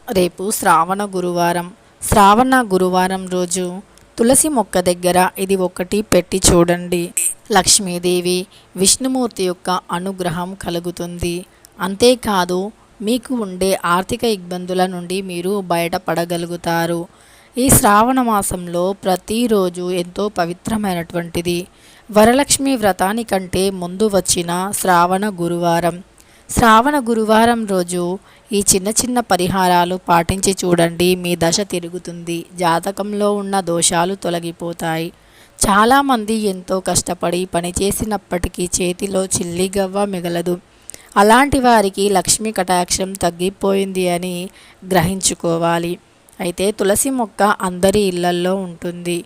రేపు శ్రావణ గురువారం. శ్రావణ గురువారం రోజు తులసి మొక్క దగ్గర ఇది ఒకటి పెట్టి చూడండి. లక్ష్మీదేవి, విష్ణుమూర్తి యొక్క అనుగ్రహం కలుగుతుంది. అంతేకాదు మీకు ఉండే ఆర్థిక ఇబ్బందుల నుండి మీరు బయటపడగలుగుతారు. ఈ శ్రావణ మాసంలో ప్రతిరోజు ఎంతో పవిత్రమైనటువంటిది. వరలక్ష్మి వ్రతానికంటే ముందు వచ్చిన శ్రావణ గురువారం. శ్రావణ గురువారం రోజు ఈ చిన్న చిన్న పరిహారాలు పాటించి చూడండి. మీ దశ తిరుగుతుంది. జాతకంలో ఉన్న దోషాలు తొలగిపోతాయి. చాలామంది ఎంతో కష్టపడి పనిచేసినప్పటికీ చేతిలో చిల్లిగవ్వ మిగలదు. అలాంటి వారికి లక్ష్మీ కటాక్షం తగ్గిపోయింది అని గ్రహించుకోవాలి. అయితే తులసి మొక్క అందరి ఇళ్లల్లో ఉంటుంది.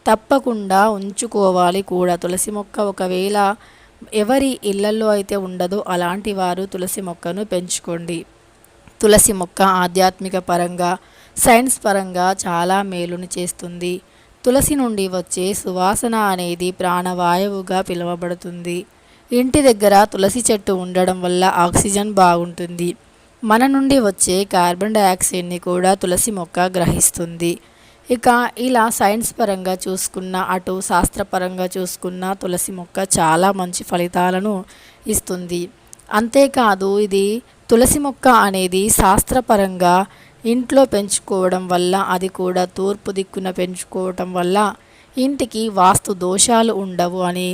తప్పకుండా ఉంచుకోవాలి కూడా. తులసి మొక్క ఒకవేళ ఎవరి ఇళ్లల్లో అయితే ఉండదో అలాంటి వారు తులసి మొక్కను పెంచుకోండి. తులసి మొక్క ఆధ్యాత్మిక పరంగా, సైన్స్ పరంగా చాలా మేలుని చేస్తుంది. తులసి నుండి వచ్చే సువాసన అనేది ప్రాణవాయువుగా పిలువబడుతుంది. ఇంటి దగ్గర తులసి చెట్టు ఉండడం వల్ల ఆక్సిజన్ బాగుంటుంది. మన నుండి వచ్చే కార్బన్ డయాక్సైడ్ని కూడా తులసి మొక్క గ్రహిస్తుంది. ఇక ఇలా సైన్స్ పరంగా చూసుకున్న, అటు శాస్త్రపరంగా చూసుకున్న తులసి మొక్క చాలా మంచి ఫలితాలను ఇస్తుంది. అంతేకాదు ఇది తులసి మొక్క అనేది శాస్త్రపరంగా ఇంట్లో పెంచుకోవడం వల్ల, అది కూడా తూర్పు దిక్కున పెంచుకోవటం వల్ల ఇంటికి వాస్తు దోషాలు ఉండవు అని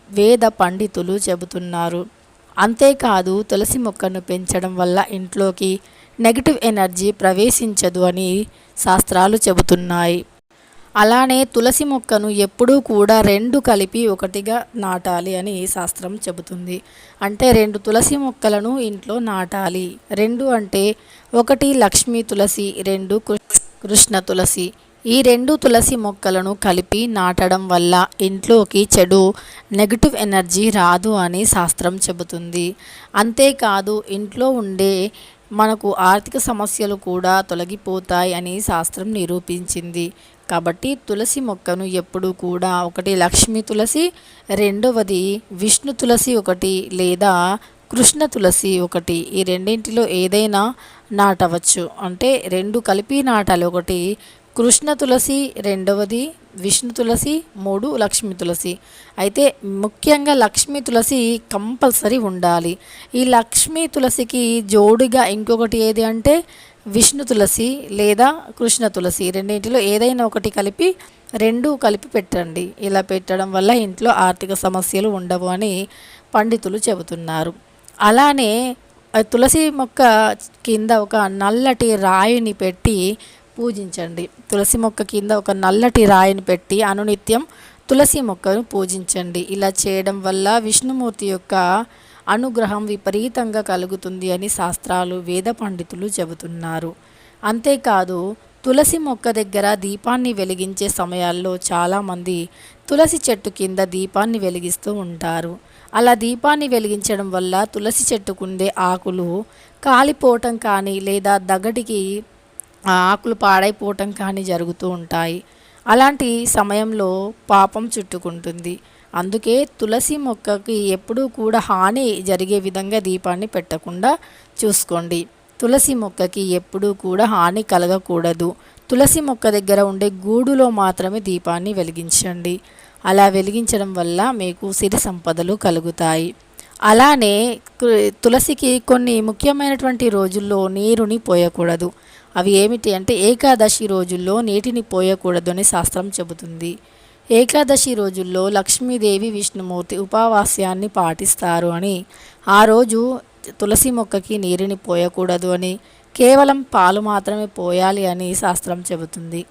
వేద పండితులు చెబుతున్నారు. అంతేకాదు తులసి మొక్కను పెంచడం వల్ల ఇంట్లోకి నెగిటివ్ ఎనర్జీ ప్రవేశించదు అని శాస్త్రాలు చెబుతున్నాయి. అలానే తులసి మొక్కను ఎప్పుడూ కూడా రెండు కలిపి ఒకటిగా నాటాలి అని శాస్త్రం చెబుతుంది. అంటే రెండు తులసి మొక్కలను ఇంట్లో నాటాలి. రెండు అంటే ఒకటి లక్ష్మీ తులసి, రెండు కృష్ణ తులసి. ఈ రెండు తులసి మొక్కలను కలిపి నాటడం వల్ల ఇంట్లోకి చెడు నెగిటివ్ ఎనర్జీ రాదు అని శాస్త్రం చెబుతుంది. అంతేకాదు ఇంట్లో ఉండే మనకు ఆర్థిక సమస్యలు కూడా తొలగిపోతాయి అని శాస్త్రం నిరూపించింది. కాబట్టి తులసి మొక్కను ఎప్పుడు కూడా ఒకటి లక్ష్మీ తులసి, రెండవది విష్ణు తులసి ఒకటి లేదా కృష్ణ తులసి ఒకటి, ఈ రెండింటిలో ఏదైనా నాటవచ్చు. అంటే రెండు కలిపి నాటాలి. ఒకటి కృష్ణ తులసి, రెండవది విష్ణు తులసి, మూడు లక్ష్మీ తులసి. అయితే ముఖ్యంగా లక్ష్మీ తులసి కంపల్సరీ ఉండాలి. ఈ లక్ష్మీ తులసికి జోడుగా ఇంకొకటి ఏది అంటే విష్ణు తులసి లేదా కృష్ణ తులసి, రెండింటిలో ఏదైనా ఒకటి కలిపి రెండు కలిపి పెట్టండి. ఇలా పెట్టడం వల్ల ఇంట్లో ఆర్థిక సమస్యలు ఉండవు అని పండితులు చెబుతున్నారు. అలానే తులసి మొక్క కింద ఒక నల్లటి రాయిని పెట్టి పూజించండి. తులసి మొక్క కింద ఒక నల్లటి రాయిని పెట్టి అనునిత్యం తులసి మొక్కను పూజించండి. ఇలా చేయడం వల్ల విష్ణుమూర్తి యొక్క అనుగ్రహం విపరీతంగా కలుగుతుంది అని శాస్త్రాలు, వేద పండితులు చెబుతున్నారు. అంతేకాదు తులసి మొక్క దగ్గర దీపాన్ని వెలిగించే సమయాల్లో చాలామంది తులసి చెట్టు కింద దీపాన్ని వెలిగిస్తూ ఉంటారు. అలా దీపాన్ని వెలిగించడం వల్ల తులసి చెట్టుకుండే ఆకులు కాలిపోవటం కానీ లేదా దగడికి ఆకులు పాడైపోవటం కానీ జరుగుతూ ఉంటాయి. అలాంటి సమయంలో పాపం చుట్టుకుంటుంది. అందుకే తులసి మొక్కకి ఎప్పుడూ కూడా హాని జరిగే విధంగా దీపాన్ని పెట్టకుండా చూసుకోండి. తులసి మొక్కకి ఎప్పుడూ కూడా హాని కలగకూడదు. తులసి మొక్క దగ్గర ఉండే గూడులో మాత్రమే దీపాన్ని వెలిగించండి. అలా వెలిగించడం వల్ల మీకు సిరి సంపదలు కలుగుతాయి. అలానే తులసికి కొన్ని ముఖ్యమైనటువంటి రోజుల్లో నీరుని పోయకూడదు. అవి ఏమిటి అంటే ఏకాదశి రోజుల్లో నీటిని పోయకూడదు అని శాస్త్రం చెబుతుంది. ఏకాదశి రోజుల్లో లక్ష్మీదేవి, విష్ణుమూర్తి ఉపవాస్యాన్ని పాటిస్తారు అని, ఆ రోజు తులసి మొక్కకి నీరుని పోయకూడదు అని, కేవలం పాలు మాత్రమే పోయాలి అని శాస్త్రం చెబుతుంది.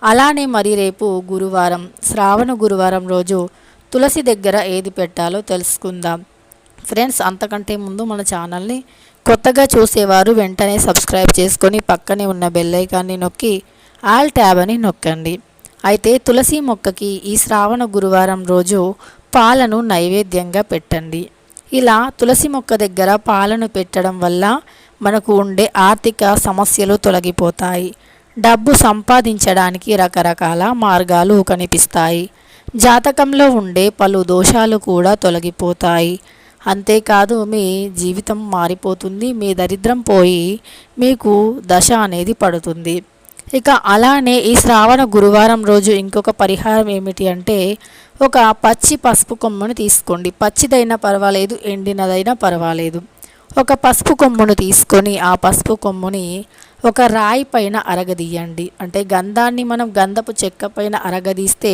అలానే మరి రేపు గురువారం, శ్రావణ గురువారం రోజు తులసి దగ్గర ఏది పెట్టాలో తెలుసుకుందాం. ఫ్రెండ్స్, అంతకంటే ముందు మన ఛానల్ని కొత్తగా చూసేవారు వెంటనే సబ్స్క్రైబ్ చేసుకొని పక్కనే ఉన్న బెల్ ఐకాన్ని నొక్కి ఆల్ ట్యాబ్ అని నొక్కండి. అయితే తులసి మొక్కకి ఈ శ్రావణ గురువారం రోజు పాలను నైవేద్యంగా పెట్టండి. ఇలా తులసి మొక్క దగ్గర పాలను పెట్టడం వల్ల మనకు ఉండే ఆర్థిక సమస్యలు తొలగిపోతాయి. డబ్బు సంపాదించడానికి రకరకాల మార్గాలు కనిపిస్తాయి. జాతకంలో ఉండే పలు దోషాలు కూడా తొలగిపోతాయి. అంతేకాదు మీ జీవితం మారిపోతుంది, మీ దరిద్రం పోయి మీకు దశ అనేది పడుతుంది. ఇక అలానే ఈ శ్రావణ గురువారం రోజు ఇంకొక పరిహారం ఏమిటి అంటే, ఒక పచ్చి పసుపు కొమ్మును తీసుకోండి. పచ్చిదైనా పర్వాలేదు, ఎండినదైనా పర్వాలేదు. ఒక పసుపు కొమ్మును తీసుకొని ఆ పసుపు కొమ్ముని ఒక రాయి పైన అరగదీయండి. అంటే గంధాన్ని మనం గంధపు చెక్క పైన అరగదీస్తే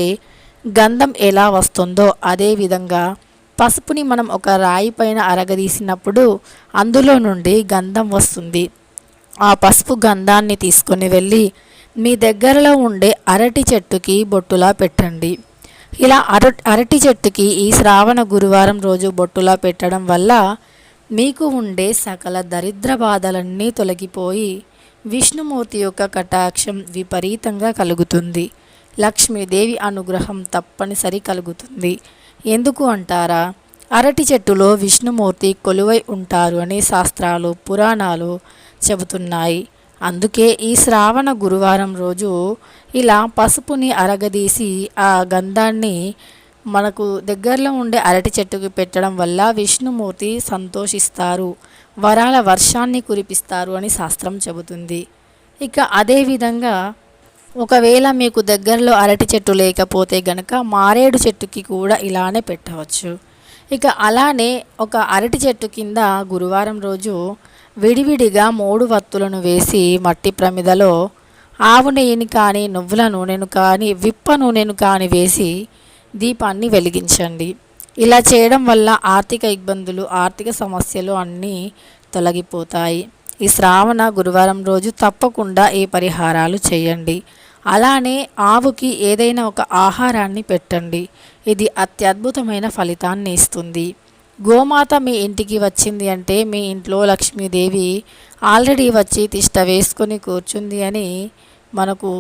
గంధం ఎలా వస్తుందో అదే విధంగా పసుపుని మనం ఒక రాయి పైన అరగదీసినప్పుడు అందులో నుండి గంధం వస్తుంది. ఆ పసుపు గంధాన్ని తీసుకొని వెళ్ళి మీ దగ్గరలో ఉండే అరటి చెట్టుకి బొట్టులా పెట్టండి. ఇలా అరటి చెట్టుకి ఈ శ్రావణ గురువారం రోజు బొట్టులా పెట్టడం వల్ల మీకు ఉండే సకల దరిద్ర బాధలన్నీ తొలగిపోయి విష్ణుమూర్తి యొక్క కటాక్షం విపరీతంగా కలుగుతుంది. లక్ష్మీదేవి అనుగ్రహం తప్పనిసరి కలుగుతుంది. ఎందుకు అంటారా? అరటి చెట్టులో విష్ణుమూర్తి కొలువై ఉంటారు అని శాస్త్రాలు పురాణాలు చెబుతున్నాయి. అందుకే ఈ శ్రావణ గురువారం రోజు ఇలా పసుపుని అరగదీసి ఆ గంధాన్ని మనకు దగ్గరలో ఉండే అరటి చెట్టుకి పెట్టడం వల్ల విష్ణుమూర్తి సంతోషిస్తారు, వరాల వర్షాన్ని కురిపిస్తారు అని శాస్త్రం చెబుతుంది. ఇక అదేవిధంగా ఒకవేళ మీకు దగ్గరలో అరటి చెట్టు లేకపోతే గనక మారేడు చెట్టుకి కూడా ఇలానే పెట్టవచ్చు. ఇక అలానే ఒక అరటి చెట్టు కింద గురువారం రోజు విడివిడిగా 3 వత్తులను వేసి మట్టి ప్రమిదలో ఆవు నెయ్యిని కానీ నువ్వుల నూనెను కానీ విప్ప నూనెను కానీ వేసి దీపాన్ని వెలిగించండి. ఇలా చేయడం వల్ల ఆర్థిక ఇబ్బందులు, ఆర్థిక సమస్యలు అన్నీ తొలగిపోతాయి. ఈ శ్రావణ గురువారం రోజు తప్పకుండా ఈ పరిహారాలు చేయండి. అలానే ఆవుకి ఏదైనా ఒక ఆహారాన్ని పెట్టండి. ఇది అత్యద్భుతమైన ఫలితాన్ని ఇస్తుంది. గోమాత మీ ఇంటికి వచ్చింది అంటే మీ ఇంట్లో లక్ష్మీదేవి ఆల్రెడీ వచ్చి తిష్ట వేసుకొని కూర్చుంది అని మనకు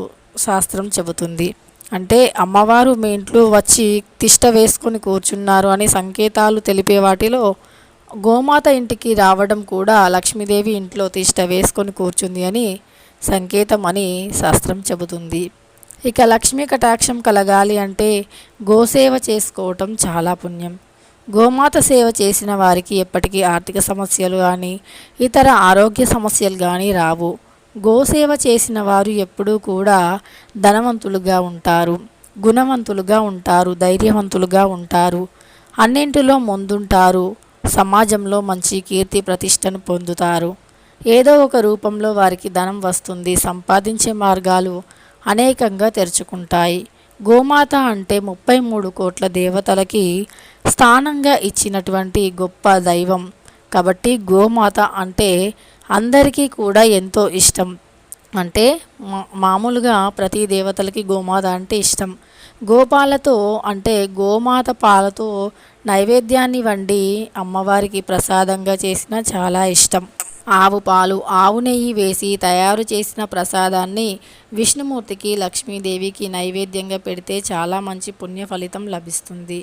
శాస్త్రం చెబుతుంది. అంటే అమ్మవారు మీ ఇంట్లో వచ్చి తిష్ట వేసుకొని కూర్చున్నారు అని సంకేతాలు తెలిపే వాటిలో గోమాత ఇంటికి రావడం కూడా లక్ష్మీదేవి ఇంట్లో తిష్ట వేసుకొని కూర్చుంది అని సంకేతం అని శాస్త్రం చెబుతుంది. ఇక లక్ష్మీ కటాక్షం కలగాలి అంటే గోసేవ చేసుకోవటం చాలా పుణ్యం. గోమాత సేవ చేసిన వారికి ఎప్పటికీ ఆర్థిక సమస్యలు కానీ ఇతర ఆరోగ్య సమస్యలు కానీ రావు. గోసేవ చేసిన వారు ఎప్పుడూ కూడా ధనవంతులుగా ఉంటారు, గుణవంతులుగా ఉంటారు, ధైర్యవంతులుగా ఉంటారు, అన్నింటిలో ముందుంటారు, సమాజంలో మంచి కీర్తి ప్రతిష్టను పొందుతారు. ఏదో ఒక రూపంలో వారికి ధనం వస్తుంది, సంపాదించే మార్గాలు అనేకంగా తెరుచుకుంటాయి. గోమాత అంటే 33 కోట్ల దేవతలకి స్థానంగా ఇచ్చినటువంటి గొప్ప దైవం. కాబట్టి గోమాత అంటే అందరికీ కూడా ఎంతో ఇష్టం. అంటే మామూలుగా ప్రతి దేవతలకి గోమాత అంటే ఇష్టం. గోపాలతో అంటే గోమాత పాలతో నైవేద్యాన్ని వండి అమ్మవారికి ప్రసాదంగా చేసిన చాలా ఇష్టం. ఆవు పాలు, ఆవు నెయ్యి వేసి తయారు చేసిన ప్రసాదాన్ని విష్ణుమూర్తికి, లక్ష్మీదేవికి నైవేద్యంగా పెడితే చాలా మంచి పుణ్య ఫలితం లభిస్తుంది.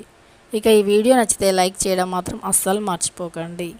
ఇక ఈ వీడియో నచ్చితే లైక్ చేయడం మాత్రం అస్సలు మర్చిపోకండి.